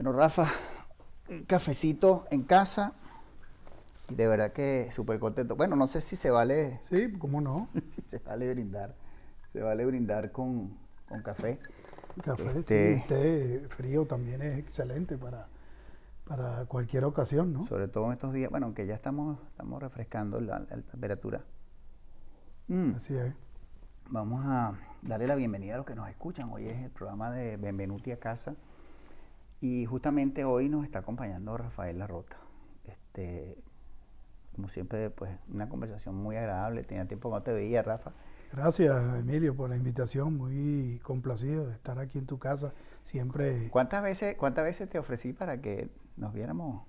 Bueno, Rafa, un cafecito en casa y de verdad que súper contento. Bueno, no sé si se vale, Sí, ¿cómo no? se vale brindar con café. Café, sí, Este, té frío también es excelente para cualquier ocasión, ¿no? sobre todo en estos días, bueno, aunque ya estamos refrescando la temperatura. Mm, Así es. Vamos a darle la bienvenida a los que nos escuchan. Hoy es el programa de Benvenuti a Casa y justamente hoy nos está acompañando Rafael Larrota. Como siempre, pues una conversación muy agradable. Tenía tiempo que no te veía, Rafa. Gracias, Emilio, por la invitación. Muy complacido de estar aquí en tu casa. Siempre, ¿Cuántas veces te ofrecí para que nos viéramos?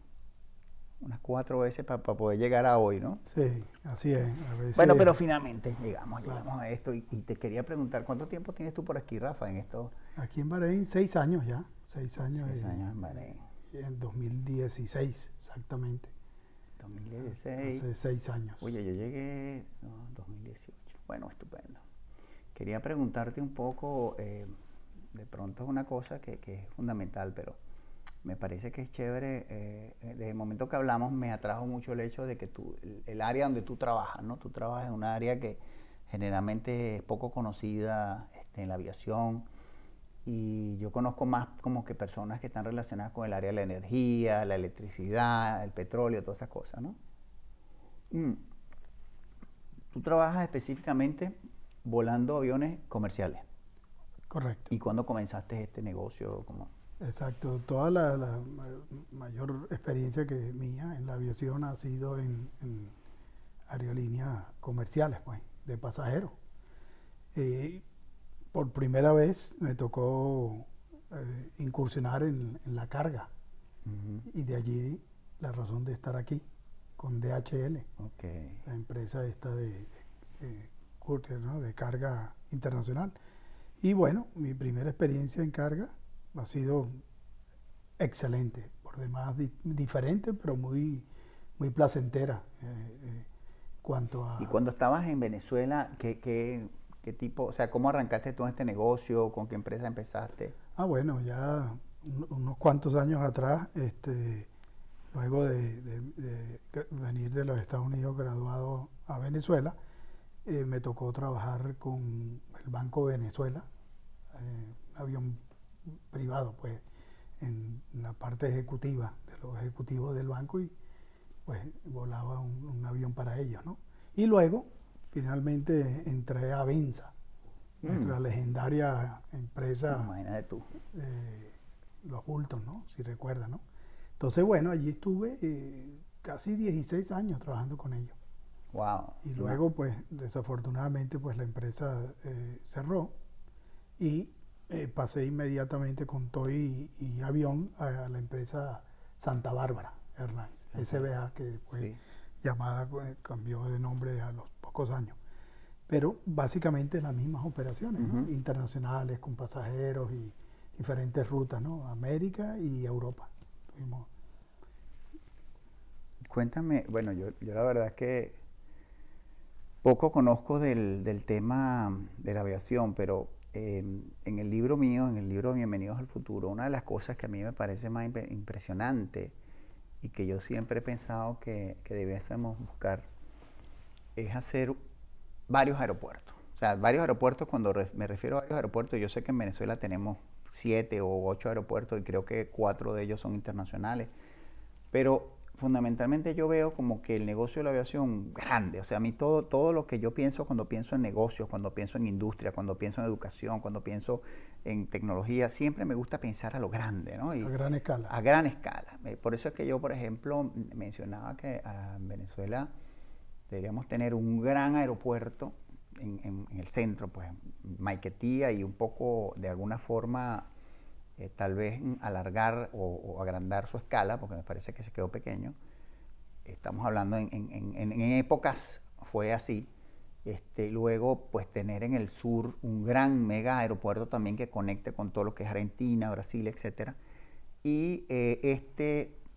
Unas 4 veces para poder llegar a hoy, ¿no? sí, así es. A Bueno, pero veces, finalmente llegamos claro. a esto y te quería preguntar, ¿cuánto tiempo tienes tú por aquí, Rafa, en esto? Aquí en Bahrein, 6 años ya. 6 años 6 años en Bahrein. en 2016, exactamente. 2016. Hace 6 años. Oye, yo llegué, no, 2018. Bueno, estupendo. Quería preguntarte un poco, de pronto es una cosa que es fundamental, pero me parece que es chévere. Desde el momento que hablamos me atrajo mucho el hecho de que el área donde tú trabajas, ¿no? Tú trabajas en un área que generalmente es poco conocida en la aviación y yo conozco más como que personas que están relacionadas con el área de la energía, la electricidad, el petróleo, todas esas cosas, ¿no? Mm. Tú trabajas específicamente volando aviones comerciales. Correcto. ¿Y cuándo comenzaste este negocio? ¿Cómo? Exacto. Toda la mayor experiencia que mía en la aviación ha sido en aerolíneas comerciales, pues, de pasajeros. Eh, por primera vez me tocó incursionar en la carga Ujú. y de allí la razón de estar aquí con DHL, Ok. la empresa esta de courier, ¿no? De carga internacional. Y bueno, mi primera experiencia en carga ha sido excelente, por demás diferente, pero muy placentera. Cuanto Y a, cuando estabas en Venezuela, ¿qué tipo, o sea, cómo arrancaste todo este negocio? ¿Con qué empresa empezaste? bueno, ya unos cuantos años atrás, luego de venir de los Estados Unidos graduado a Venezuela, me tocó trabajar con el Banco Venezuela, un avión privado, pues, en la parte ejecutiva, de los ejecutivos del banco, y pues volaba un avión para ellos, ¿no? Y luego, finalmente, entré a Venza, Mm, nuestra legendaria no, empresa, imagínate tú. los Bulton, ¿no? Si recuerdan, ¿no? Entonces, bueno, allí estuve casi 16 años trabajando con ellos. Wow. Y luego, pues, desafortunadamente, pues la empresa cerró y pasé inmediatamente con Toy y avión a la empresa Santa Bárbara Airlines, SBA, que después Sí. llamada cambió de nombre a los pocos años. Pero básicamente las mismas operaciones, ¿no? Ujú. Internacionales con pasajeros y diferentes rutas, ¿no? América y Europa. Tuvimos. Cuéntame, bueno, yo la verdad es que poco conozco del tema de la aviación, pero en el libro mío, en el libro Bienvenidos al Futuro, una de las cosas que a mí me parece más impresionante y que yo siempre he pensado que debiésemos buscar es hacer varios aeropuertos. O sea, varios aeropuertos, cuando me refiero a varios aeropuertos, yo sé que en Venezuela tenemos 7 o 8 aeropuertos y creo que 4 de ellos son internacionales. Pero fundamentalmente yo veo como que el negocio de la aviación grande. O sea, a mí todo lo que yo pienso cuando pienso en negocios, cuando pienso en industria, cuando pienso en educación, cuando pienso en tecnología, siempre me gusta pensar a lo grande, ¿no? A Y gran escala. a gran escala. Por eso es que yo, por ejemplo, mencionaba que en Venezuela deberíamos tener un gran aeropuerto en el centro, pues, Maiquetía, y un poco, de alguna forma, tal vez alargar o agrandar su escala, porque me parece que se quedó pequeño. Estamos hablando en épocas fue así. Luego, pues tener en el sur un gran mega aeropuerto también que conecte con todo lo que es Argentina, Brasil, etcétera. Y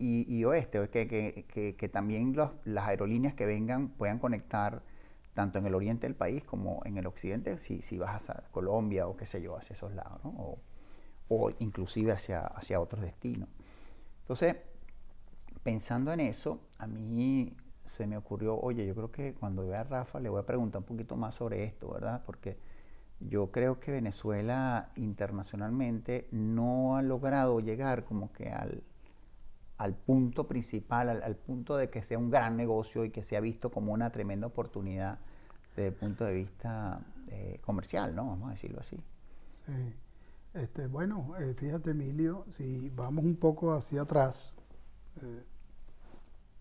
y oeste, que también las aerolíneas que vengan puedan conectar tanto en el oriente del país como en el occidente, si vas a Colombia o qué sé yo, hacia esos lados, ¿no? O inclusive hacia otros destinos. Entonces, pensando en eso, a mí se me ocurrió, oye, yo creo que cuando vea a Rafa le voy a preguntar un poquito más sobre esto, ¿verdad? Porque yo creo que Venezuela internacionalmente no ha logrado llegar como que al punto principal, al punto de que sea un gran negocio y que sea visto como una tremenda oportunidad desde el punto de vista comercial, ¿no? Vamos a decirlo así. Sí. Bueno, fíjate, Emilio, si vamos un poco hacia atrás,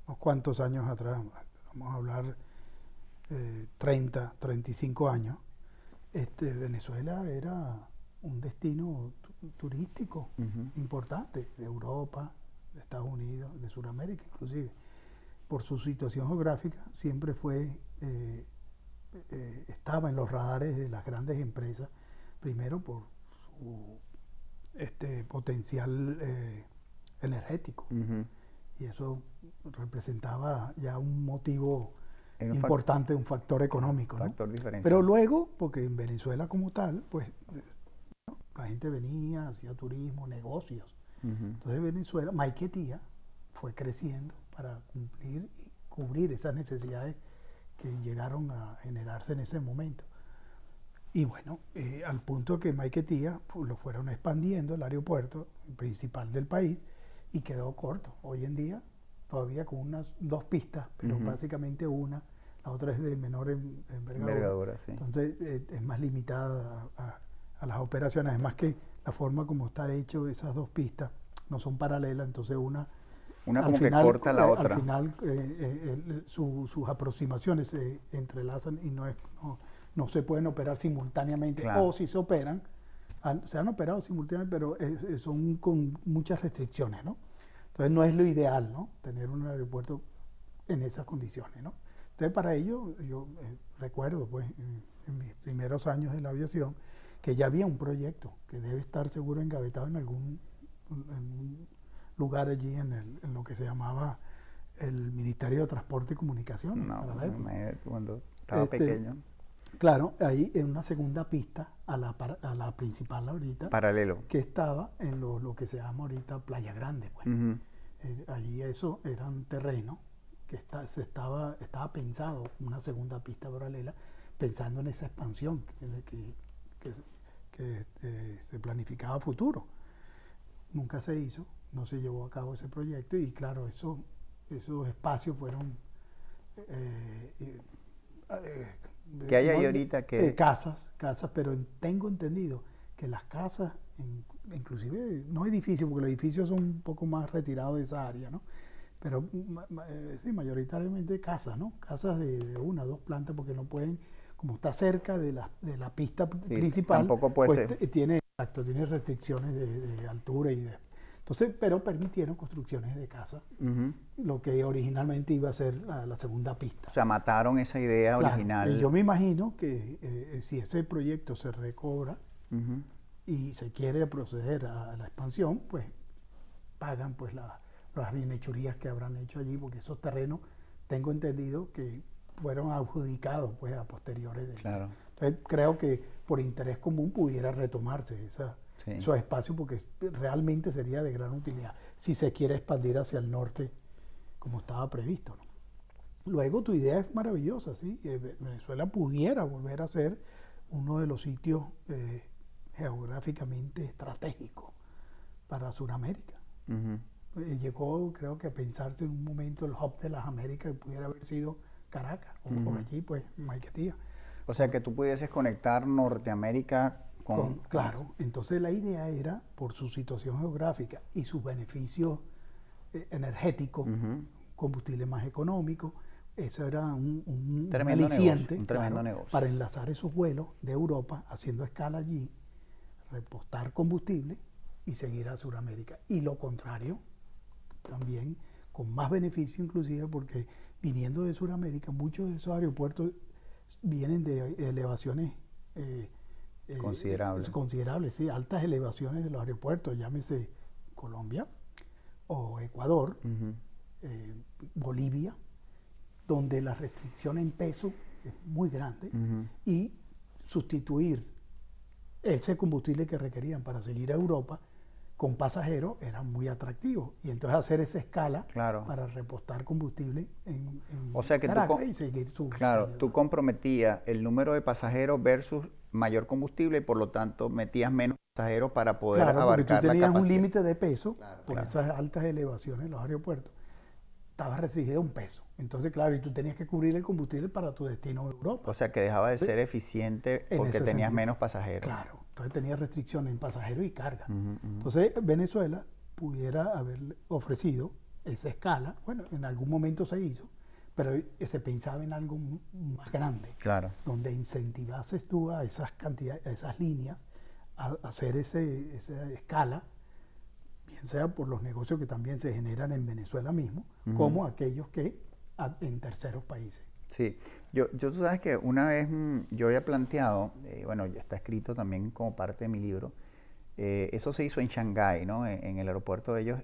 unos cuantos años atrás, vamos a hablar 30, 35 años, Venezuela era un destino turístico importante de Europa, de Estados Unidos, de Sudamérica inclusive. Por su situación geográfica siempre estaba en los radares de las grandes empresas, primero por su potencial energético. Y eso representaba ya un motivo importante, un factor económico, ¿no? Factor diferencial. Pero luego, porque en Venezuela como tal, pues ¿no? La gente venía, hacía turismo, negocios. Entonces Venezuela, Maiquetía, fue creciendo para cumplir y cubrir esas necesidades que llegaron a generarse en ese momento. Y bueno, al punto que Maiquetía lo fueron expandiendo, el aeropuerto principal del país, y quedó corto. Hoy en día, todavía con unas 2 pistas, pero básicamente una, la otra es de menor envergadura. Sí. Entonces es más limitada a las operaciones. Además que la forma como está hecho esas 2 pistas no son paralelas, entonces una como final, que corta la otra. Al final sus aproximaciones se entrelazan y no se pueden operar simultáneamente. Claro. O si se operan, se han operado simultáneamente, pero son con muchas restricciones, ¿no? Entonces no es lo ideal, ¿no? Tener un aeropuerto en esas condiciones, ¿no? Entonces para ello yo recuerdo, pues, en mis primeros años de la aviación, que ya había un proyecto que debe estar seguro engavetado en algún lugar allí en lo que se llamaba el Ministerio de Transporte y Comunicaciones. No, cuando estaba pequeño. Claro, ahí en una segunda pista a la principal ahorita. Paralelo. Que estaba en lo que se llama ahorita Playa Grande. Pues. Allí eso era un terreno que estaba pensado, una segunda pista paralela, pensando en esa expansión que se planificaba a futuro. Nunca se hizo, no se llevó a cabo ese proyecto y claro, esos espacios fueron... ¿Qué hay ahí ahorita? Casas, pero tengo entendido que las casas, inclusive no edificios, porque los edificios son un poco más retirados de esa área, ¿no? Pero sí, mayoritariamente casas, ¿no? Casas de 1 o 2 plantas, porque no pueden, como está cerca de la pista principal, tampoco puede pues ser. tiene restricciones de altura y de... Entonces, pero permitieron construcciones de casa, lo que originalmente iba a ser la segunda pista. O sea, mataron esa idea original. Y yo me imagino que si ese proyecto se recobra y se quiere proceder a la expansión, pues pagan pues las bienhechurías que habrán hecho allí, porque esos terrenos, tengo entendido que fueron adjudicados pues a posteriores. Claro. Entonces creo que por interés común pudiera retomarse esos espacios, porque realmente sería de gran utilidad si se quiere expandir hacia el norte como estaba previsto, ¿no? Luego tu idea es maravillosa, ¿sí? Venezuela pudiera volver a ser uno de los sitios geográficamente estratégicos para Sudamérica. Llegó, creo que a pensarse en un momento el hub de las Américas, que pudiera haber sido Caracas, o allí pues Maiquetía. O sea, que tú pudieses conectar Norteamérica Claro, entonces la idea era, por su situación geográfica y sus beneficios energéticos, combustible más económico, eso era un aliciente negocio para enlazar esos vuelos de Europa, haciendo escala allí, repostar combustible y seguir a Sudamérica. Y lo contrario, también con más beneficio inclusive, porque viniendo de Sudamérica, muchos de esos aeropuertos vienen de elevaciones considerables, sí, altas elevaciones de los aeropuertos, llámese Colombia o Ecuador, Bolivia, donde la restricción en peso es muy grande, y sustituir ese combustible que requerían para seguir a Europa con pasajeros era muy atractivo. Y entonces hacer esa escala Claro. para repostar combustible en O sea que Caracas y seguir su... claro, tú comprometías el número de pasajeros versus mayor combustible y por lo tanto metías menos pasajeros para poder Claro, porque tú abarcar la tenías un capacidad. límite de peso Claro, por claro. esas altas elevaciones en los aeropuertos. Estaba restringido a un peso. Entonces, claro, y tú tenías que cubrir el combustible para tu destino a Europa. O sea que dejaba de ser eficiente En porque ese tenías sentido. menos pasajeros. Claro, entonces tenía restricciones en pasajeros y carga. Ujú, ujú. Entonces, Venezuela pudiera haber ofrecido esa escala. Bueno, en algún momento se hizo, pero se pensaba en algo más grande, Claro. donde incentivases tú a esas cantidades, a esas líneas, a hacer esa escala, bien sea por los negocios que también se generan en Venezuela mismo, como aquellos que en terceros países. Sí, tú sabes que una vez yo había planteado, bueno, ya está escrito también como parte de mi libro, eso se hizo en Shanghái, ¿no? En el aeropuerto de ellos,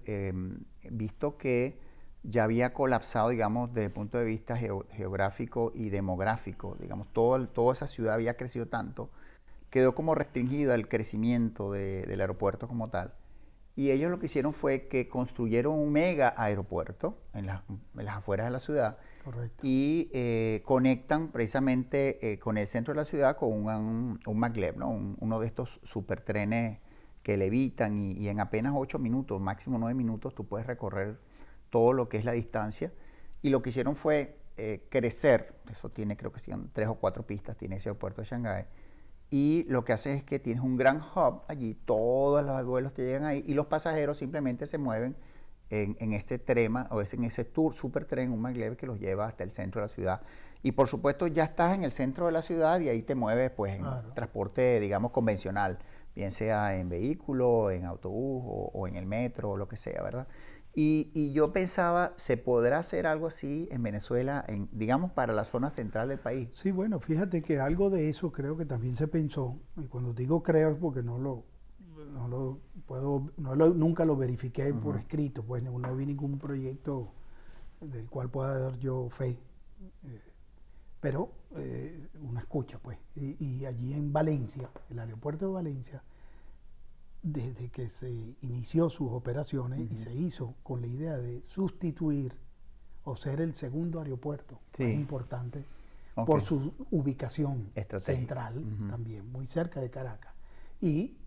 visto que ya había colapsado, digamos, desde el punto de vista geográfico y demográfico, digamos, toda esa ciudad había crecido tanto, quedó como restringida el crecimiento del aeropuerto como tal. Y ellos lo que hicieron fue que construyeron un mega aeropuerto en las afueras de la ciudad. Correcto. Y conectan precisamente con el centro de la ciudad con un maglev, ¿no? Uno de estos supertrenes que levitan y en apenas 8 minutos, máximo 9 minutos, tú puedes recorrer todo lo que es la distancia. Y lo que hicieron fue crecer, eso tiene, creo que son 3 o 4 pistas, tiene ese aeropuerto de Shanghái. Y lo que hace es que tienes un gran hub allí, todos los vuelos te llegan ahí y los pasajeros simplemente se mueven en este trema o en ese tour super tren, un maglev que los lleva hasta el centro de la ciudad. Y por supuesto ya estás en el centro de la ciudad y ahí te mueves pues en Claro. transporte, digamos, convencional, bien sea en vehículo, en autobús o en el metro o lo que sea, ¿verdad? Y yo pensaba, ¿se podrá hacer algo así en Venezuela, digamos, para la zona central del país? Sí, bueno, fíjate que algo de eso creo que también se pensó, y cuando digo creo es porque nunca lo verifiqué por escrito, pues no vi ningún proyecto del cual pueda dar yo fe, pero uno escucha, pues, y allí en Valencia, el aeropuerto de Valencia, desde que se inició sus operaciones y se hizo con la idea de sustituir o ser el segundo aeropuerto más importante por su ubicación central, también muy cerca de Caracas, y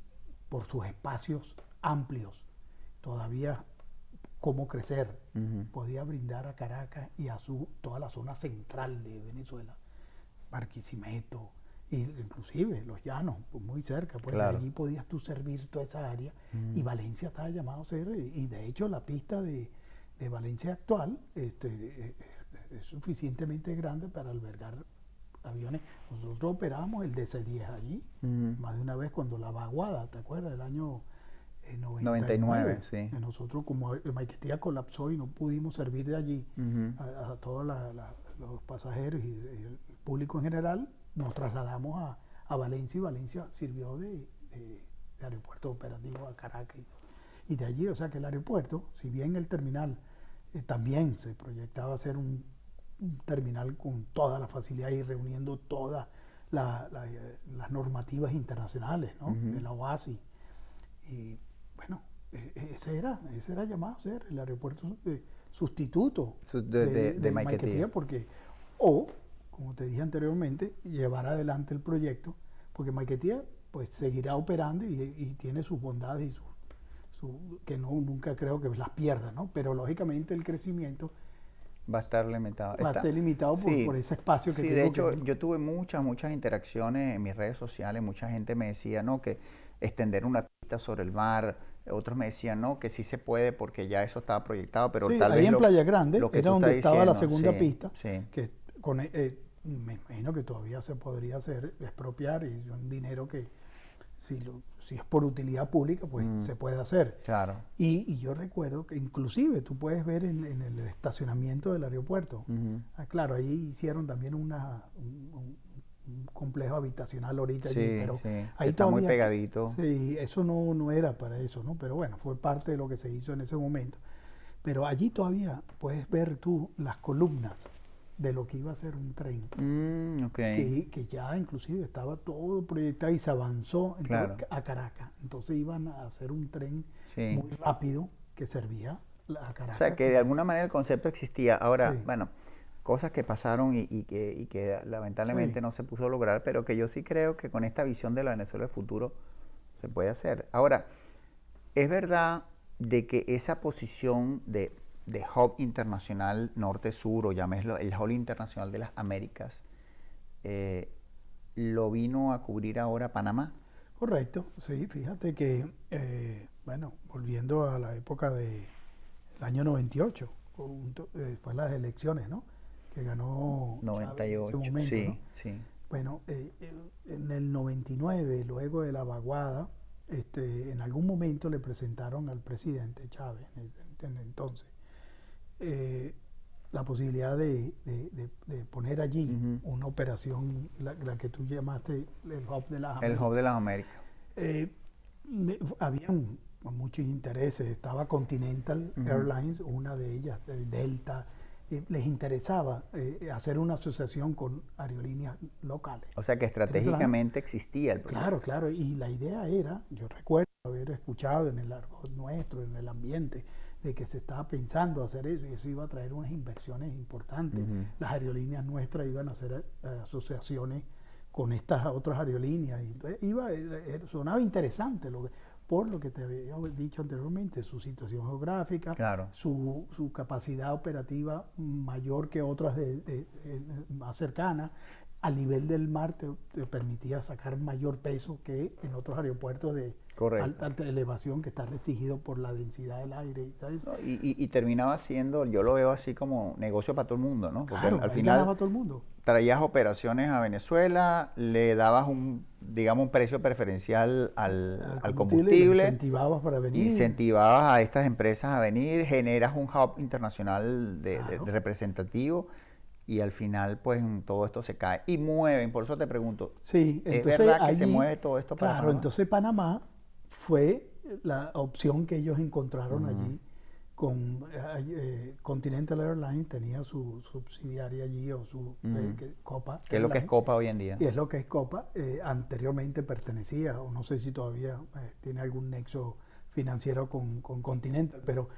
por sus espacios amplios, todavía cómo crecer, podía brindar a Caracas y a toda la zona central de Venezuela, Barquisimeto, inclusive los llanos, pues muy cerca, pues Claro. allí podías tú servir toda esa área, y Valencia estaba llamado a ser, y de hecho la pista de Valencia actual es suficientemente grande para albergar aviones. Nosotros operábamos el DC-10 allí, más de una vez cuando la vaguada, ¿te acuerdas? Del año 99, sí. Nosotros como Maiquetía colapsó y no pudimos servir de allí a todos los pasajeros y el público en general, nos trasladamos a Valencia y Valencia sirvió de aeropuerto operativo a Caracas y de allí, o sea que el aeropuerto, si bien el terminal también se proyectaba ser un terminal con toda la facilidad y reuniendo todas las normativas internacionales, ¿no? De la OASI. Y bueno, ese era llamado a ser el aeropuerto sustituto de Maiquetía. Porque, como te dije anteriormente, llevar adelante el proyecto, porque Maiquetía pues seguirá operando y tiene sus bondades y que nunca creo que las pierda, ¿no? Pero lógicamente el crecimiento va a estar limitado. Va a estar limitado por ese espacio que sí, tengo. de hecho, yo tuve muchas interacciones en mis redes sociales. Mucha gente me decía, no, que extender una pista sobre el mar. Otros me decían, no, que sí se puede porque ya eso estaba proyectado, pero sí, tal ahí vez en Playa Grande era donde estaba la segunda sí, pista, sí. que me imagino que todavía se podría hacer, expropiar, y es un dinero que si es por utilidad pública, pues se puede hacer. Claro. Y yo recuerdo que inclusive tú puedes ver en el estacionamiento del aeropuerto, claro, ahí hicieron también un complejo habitacional ahorita, sí, allí, pero sí. ahí está todavía, muy pegadito. Sí, eso no era para eso, ¿no? Pero bueno, fue parte de lo que se hizo en ese momento. Pero allí todavía puedes ver tú las columnas de lo que iba a ser un tren, Ok. que ya inclusive estaba todo proyectado y se avanzó Claro. a Caracas. Entonces iban a hacer un tren Sí. muy rápido que servía a O sea, Caracas. que de alguna manera el concepto existía. Ahora, Sí, bueno, cosas que pasaron y que sí, lamentablemente no se pudo lograr, pero que yo sí creo que con esta visión de la Venezuela del futuro se puede hacer. Ahora, es verdad de que esa posición de hub internacional norte-sur, o llamémoslo el hub internacional de las Américas, eh, lo vino a cubrir ahora Panamá. correcto. Sí, fíjate que, bueno, volviendo a la época del año 98, fue las elecciones, ¿no? Que ganó Chávez en ese 98, momento, ¿no? sí, sí. Bueno, en el 99, luego de la vaguada, en algún momento le presentaron al presidente Chávez, en entonces, eh, la posibilidad de poner allí Ujú. una operación, la que tú llamaste el Hub de las El hub de Américas. las Américas. Eh, habían muchos intereses, estaba Continental Ujú. Airlines, una de ellas, Delta, les interesaba hacer una asociación con aerolíneas locales O sea que venezolanas. estratégicamente existía el Claro, proyecto. claro, y la idea era, yo recuerdo haber escuchado en el argot nuestro, en el ambiente, de que se estaba pensando hacer eso y eso iba a traer unas inversiones importantes. Ujú. Las aerolíneas nuestras iban a hacer asociaciones con estas otras aerolíneas. Y entonces sonaba interesante por lo que te había dicho anteriormente, su situación geográfica, Claro. su capacidad operativa mayor que otras más cercanas. Al nivel del mar te permitía sacar mayor peso que en otros aeropuertos de Correcto. alta elevación que está restringido por la densidad del aire, ¿sabes? ¿No? Y terminaba siendo, yo lo veo así como negocio para todo el mundo, ¿no? Porque al Claro, ahí final ganaba todo el mundo. traías operaciones a Venezuela, le dabas digamos, un precio preferencial Al al combustible lo combustible, incentivabas para venir. incentivabas a estas empresas a venir, generas un hub internacional de Claro. representativo y al final pues todo esto se cae y mueven. Por eso te pregunto, Sí, ¿es entonces verdad que se allí, mueve todo esto para claro, Panamá? entonces Panamá fue la opción que ellos encontraron Ujú. allí con Continental Airlines tenía su subsidiaria allí o su Ujú. Copa ¿Qué es lo que es Airlines Copa hoy en día? y es lo que es Copa. Anteriormente pertenecía, o no sé si todavía tiene algún nexo financiero con Continental, pero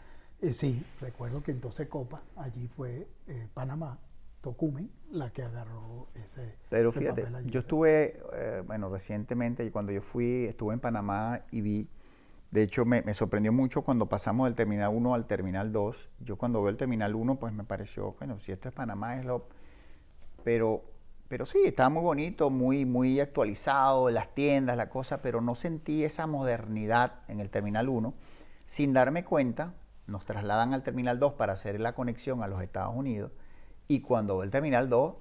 sí, recuerdo que entonces Copa, allí fue Panamá, Tocumen, la que agarró Pero ese fíjate, papel allí, yo ¿ves? estuve, bueno, recientemente, y cuando yo fui, estuve en Panamá y vi, de hecho me sorprendió mucho cuando pasamos del Terminal 1 al Terminal 2. Yo cuando veo el Terminal 1, pues me pareció, bueno, si esto es Panamá, es lo... Pero, pero sí, estaba muy bonito, muy actualizado, las tiendas, la cosa, pero no sentí esa modernidad en el Terminal 1. Sin darme cuenta, nos trasladan al Terminal 2 para hacer la conexión a los Estados Unidos. Y cuando veo el Terminal 2,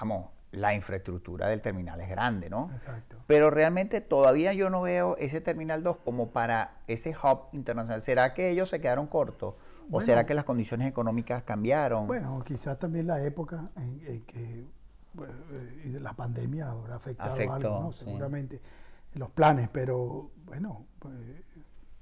vamos, la infraestructura del terminal es grande, ¿no? Exacto. Pero realmente todavía yo no veo ese Terminal 2 como para ese hub internacional. ¿Será que ellos se quedaron cortos? ¿O será Bueno, que las condiciones económicas cambiaron? bueno, quizás también la época en que bueno, y la pandemia habrá afectado algo, Afectó, ¿no? sí. Seguramente los planes, pero bueno, pues,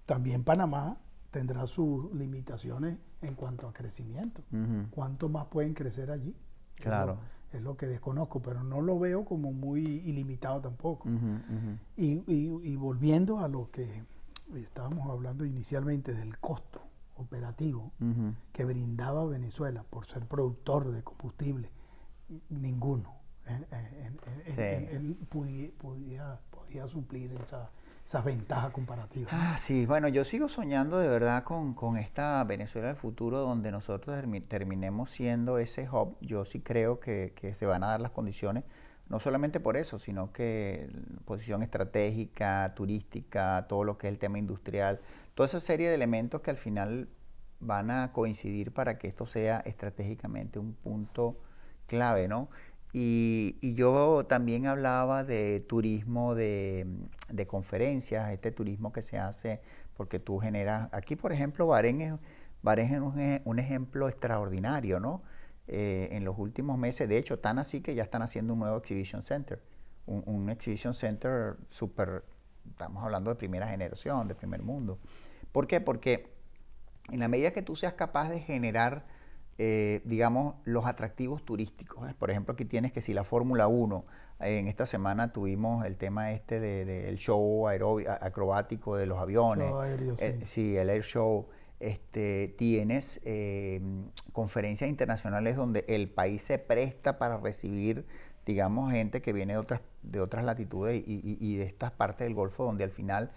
también Panamá tendrá sus limitaciones en cuanto a crecimiento. Ujú. ¿Cuánto más pueden crecer allí? Es lo, Claro. es lo que desconozco, pero no lo veo como muy ilimitado tampoco. Ujú, ujú. Y volviendo a lo que estábamos hablando inicialmente del costo operativo Ujú. que brindaba Venezuela por ser productor de combustible, ninguno Sí. podía suplir esas ventajas comparativas, ¿no? Ah, sí, bueno, yo sigo soñando de verdad con esta Venezuela del futuro donde nosotros terminemos siendo ese hub. Yo sí creo que se van a dar las condiciones, no solamente por eso, sino que posición estratégica, turística, todo lo que es el tema industrial, toda esa serie de elementos que al final van a coincidir para que esto sea estratégicamente un punto clave, ¿no? Y yo también hablaba de turismo de conferencias, este turismo que se hace porque tú generas, aquí por ejemplo Bahrein es un ejemplo extraordinario, ¿no? En los últimos meses, de hecho, tan así que ya están haciendo un nuevo Exhibition Center, un Exhibition Center súper, estamos hablando de primera generación, de primer mundo. ¿Por qué? Porque en la medida que tú seas capaz de generar digamos, los atractivos turísticos. Por ejemplo, aquí tienes que si la Fórmula 1, en esta semana tuvimos el tema este del show acrobático de los aviones, Show aéreo, sí. sí, el Air Show. Tienes conferencias internacionales donde el país se presta para recibir, digamos, gente que viene de otras latitudes y de estas partes del Golfo, donde al final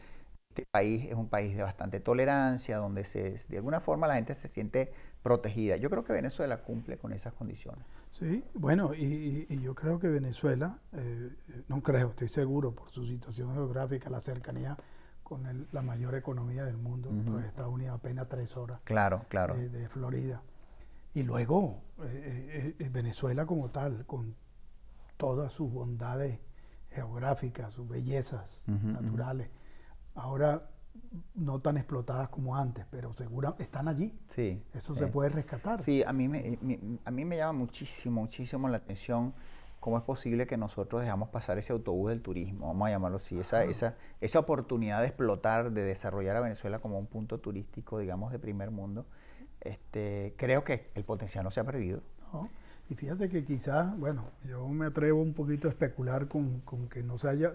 este país es un país de bastante tolerancia, donde de alguna forma la gente se siente protegida. Yo creo que Venezuela cumple con esas condiciones. Sí, bueno, y yo creo que Venezuela, no creo, estoy seguro por su situación geográfica, la cercanía con la mayor economía del mundo, los Estados Unidos apenas 3 horas Claro, claro. De Florida. Y luego Venezuela como tal, con todas sus bondades geográficas, sus bellezas naturales, ahora no tan explotadas como antes, pero seguro están allí. Sí. Eso se puede rescatar. Sí, a mí me llama muchísimo, muchísimo la atención cómo es posible que nosotros dejamos pasar ese autobús del turismo, vamos a llamarlo así, esa oportunidad de explotar, de desarrollar a Venezuela como un punto turístico, digamos, de primer mundo. Creo que el potencial no se ha perdido. No. Y fíjate que quizás, bueno, yo me atrevo un poquito a especular con que no se haya...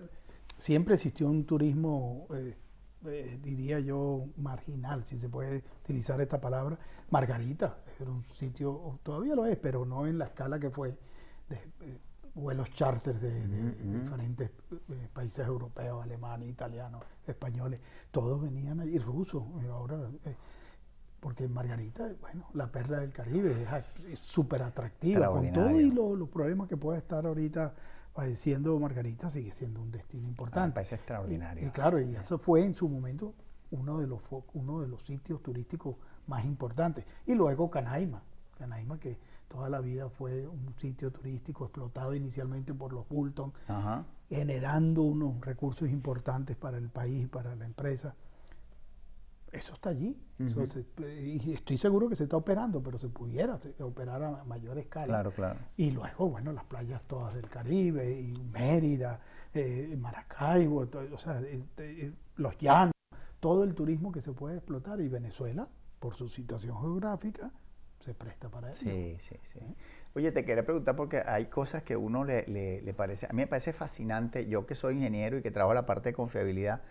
Siempre existió un turismo, diría yo, marginal, si se puede utilizar esta palabra. Margarita era un sitio, todavía lo es, pero no en la escala que fue de vuelos charters de diferentes países europeos, alemanes, italianos, españoles. Todos venían allí, rusos, ahora... porque Margarita, bueno, la perla del Caribe, es súper atractiva, con todo y los problemas que pueda estar ahorita padeciendo Margarita, sigue siendo un destino importante. Me parece extraordinario. Y claro, y eso fue en su momento uno de los sitios turísticos más importantes. Y luego Canaima que toda la vida fue un sitio turístico explotado inicialmente por los Fulton, generando unos recursos importantes para el país, para la empresa. Eso está allí. Y estoy seguro que se está operando, pero se pudiera operar a mayor escala. Claro, claro. Y luego, bueno, las playas todas del Caribe, y Mérida, Maracaibo, o sea, los llanos, todo el turismo que se puede explotar. Y Venezuela, por su situación geográfica, se presta para eso. Sí, sí, sí. Oye, te quería preguntar porque hay cosas que a uno le parece, a mí me parece fascinante, yo que soy ingeniero y que trabajo la parte de confiabilidad,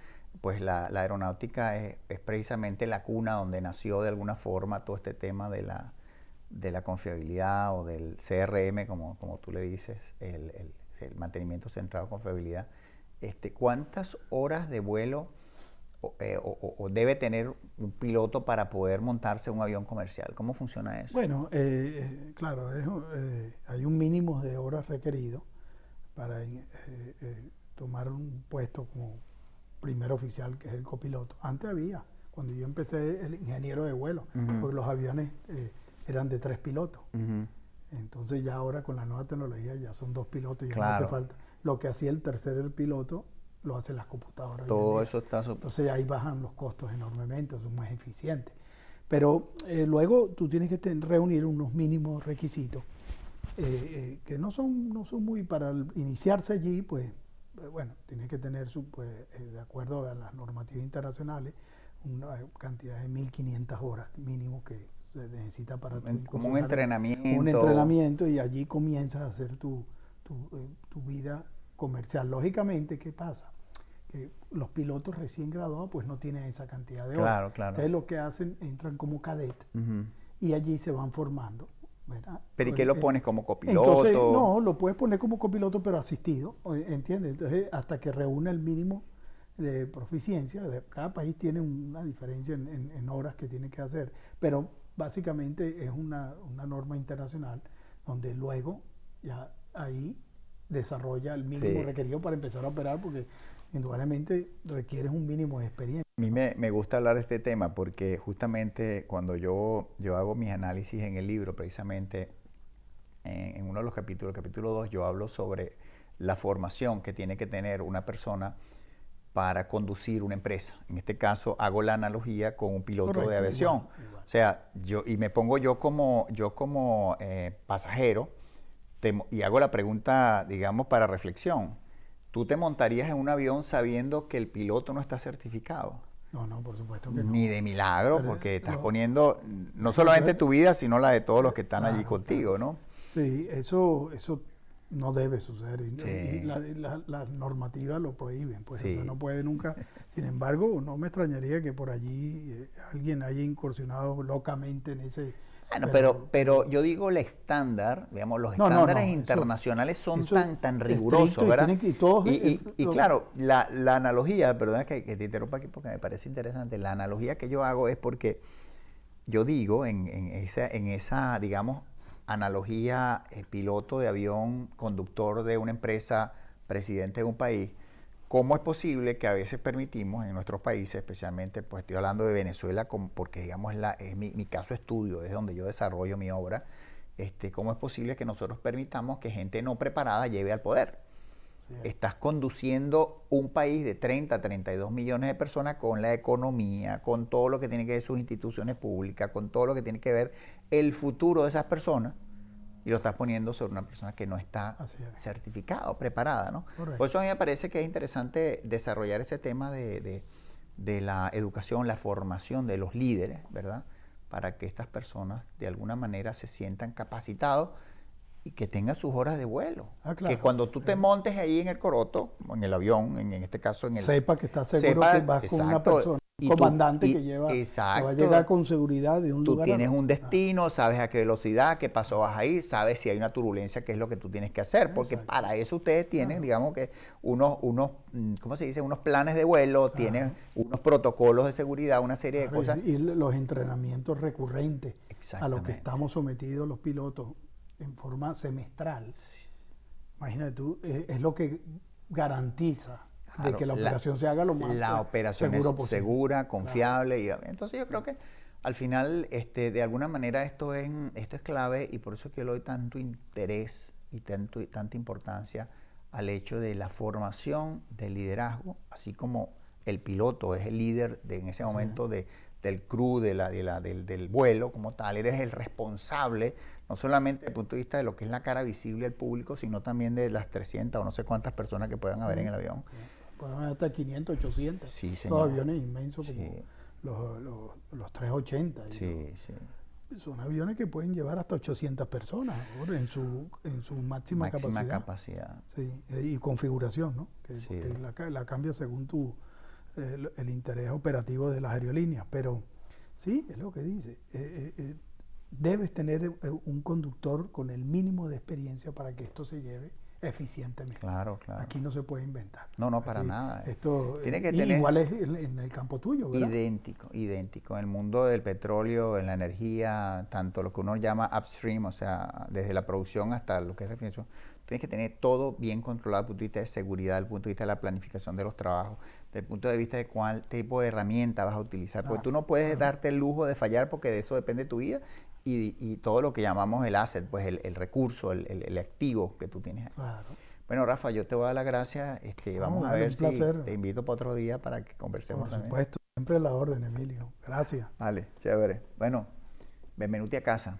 pues la aeronáutica es precisamente la cuna donde nació de alguna forma todo este tema de la confiabilidad o del CRM, como tú le dices, el mantenimiento centrado en confiabilidad. ¿Cuántas horas de vuelo o debe tener un piloto para poder montarse un avión comercial? ¿Cómo funciona eso? Bueno, claro, hay un mínimo de horas requerido para tomar un puesto como primer oficial, que es el copiloto. Antes había, cuando yo empecé, el ingeniero de vuelo, porque los aviones eran de 3 pilotos. Entonces ya ahora con la nueva tecnología ya son 2 pilotos y ya no hace falta. Lo que hacía el tercer piloto lo hacen las computadoras. Todo eso está... Entonces ahí bajan los costos enormemente, son más eficientes. Pero luego tú tienes que reunir unos mínimos requisitos que no son muy para iniciarse allí, pues bueno, tienes que tener de acuerdo a las normativas internacionales, una cantidad de 1.500 horas mínimo que se necesita para como un entrenamiento. Un entrenamiento, y allí comienzas a hacer tu vida comercial. Lógicamente, ¿qué pasa? Que los pilotos recién graduados pues no tienen esa cantidad de horas. Claro, claro. Entonces lo que hacen, entran como cadet y allí se van formando, ¿verdad? ¿Pero y qué lo pones como copiloto? Entonces, no, lo puedes poner como copiloto pero asistido, ¿entiendes? Entonces, hasta que reúne el mínimo de proficiencia. Cada país tiene una diferencia en horas que tiene que hacer, pero básicamente es una norma internacional donde luego ya ahí desarrolla el mínimo requerido para empezar a operar, porque indudablemente requieres un mínimo de experiencia. A mí me gusta hablar de este tema porque justamente cuando yo hago mis análisis en el libro, precisamente en uno de los capítulos, el capítulo 2, yo hablo sobre la formación que tiene que tener una persona para conducir una empresa. En este caso hago la analogía con un piloto de aviación. Igual. O sea, me pongo yo como pasajero y hago la pregunta, digamos, para reflexión. ¿Tú te montarías en un avión sabiendo que el piloto no está certificado? No, no, por supuesto que no. Ni de milagro, Pero, porque estás lo- poniendo no solamente tu vida, sino la de todos los que están allí Claro, contigo, ¿no? Sí, eso no debe suceder y Sí. las normativas lo prohíben, pues Sí. eso no puede nunca. Sin embargo, no me extrañaría que por allí alguien haya incursionado locamente en ese. Bueno, pero yo digo el estándar, digamos, los No, no, estándares no, internacionales son eso tan es rigurosos, estricto y ¿verdad? tienen que- y todos, Y lo- claro, la analogía, perdona que te interrumpa aquí porque me parece interesante, la analogía que yo hago es porque yo digo en esa, digamos, analogía, piloto de avión, conductor de una empresa, presidente de un país, ¿cómo es posible que a veces permitimos en nuestros países, especialmente, pues estoy hablando de Venezuela, porque digamos es mi caso de estudio, es donde yo desarrollo mi obra, cómo es posible que nosotros permitamos que gente no preparada lleve al poder? Estás conduciendo un país de 30, 32 millones de personas con la economía, con todo lo que tiene que ver sus instituciones públicas, con todo lo que tiene que ver el futuro de esas personas, y lo estás poniendo sobre una persona que no está Así es. certificada o preparada, ¿no? Correcto. Por eso a mí me parece que es interesante desarrollar ese tema de la educación, la formación de los líderes, ¿verdad? Para que estas personas de alguna manera se sientan capacitados y que tengan sus horas de vuelo. Ah, claro. Que cuando tú te montes ahí en el coroto, o en el avión, en este caso en el... Sepa que está seguro sepa, que vas con una exacto, persona, y un tú- comandante y- que lleva, que va a exacto. llegar con seguridad de un Tú lugar a tienes otro. un destino, sabes a qué velocidad, qué paso vas a ir, sabes si hay una turbulencia, qué es lo que tú tienes que hacer, porque Exacto. para eso ustedes tienen, Claro. digamos que ¿cómo se dice? Unos planes de vuelo, tienen unos protocolos de seguridad, una serie de Claro, cosas. y los entrenamientos recurrentes a los que Exactamente. estamos sometidos los pilotos en forma semestral. Imagínate tú, es lo que garantiza de Claro, que la operación se haga lo más la operación seguro es posible. segura, confiable. Entonces yo creo que al final, de alguna manera esto es clave, y por eso es que le doy tanto interés y tanta importancia al hecho de la formación del liderazgo, así como el piloto es el líder en ese momento del crew, del vuelo como tal. Eres el responsable, no solamente desde el punto de vista de lo que es la cara visible al público, sino también de las 300 o no sé cuántas personas que puedan haber en el avión. Pueden haber hasta 500, 800. Sí, Estos señor. aviones inmensos como Sí. los 380. Sí, sí. Son aviones que pueden llevar hasta 800 personas ¿no? en su máxima capacidad. Sí, y configuración, ¿no? Que Sí. la cambia según el interés operativo de las aerolíneas. Pero sí, es lo que dice. Debes tener un conductor con el mínimo de experiencia para que esto se lleve eficientemente. Claro, claro. Aquí no se puede inventar. No, para Aquí nada. Esto, Tiene que y tener- igual es en el campo tuyo, ¿verdad? Idéntico. En el mundo del petróleo, en la energía, tanto lo que uno llama upstream, o sea, desde la producción hasta lo que es refinación, tienes que tener todo bien controlado desde el punto de vista de seguridad, desde el punto de vista de la planificación de los trabajos, desde el punto de vista de cuál tipo de herramienta vas a utilizar. Porque tú no puedes darte el lujo de fallar, porque de eso depende tu vida y todo lo que llamamos el asset, pues el recurso, el activo que tú tienes. Claro. Bueno, Rafa, yo te voy a dar las gracias. Vamos a vale, ver un si placer. te invito para otro día para que Por conversemos también. supuesto. Siempre a la orden, Emilio. Gracias. Vale, chévere. Bueno, benvenuti a casa.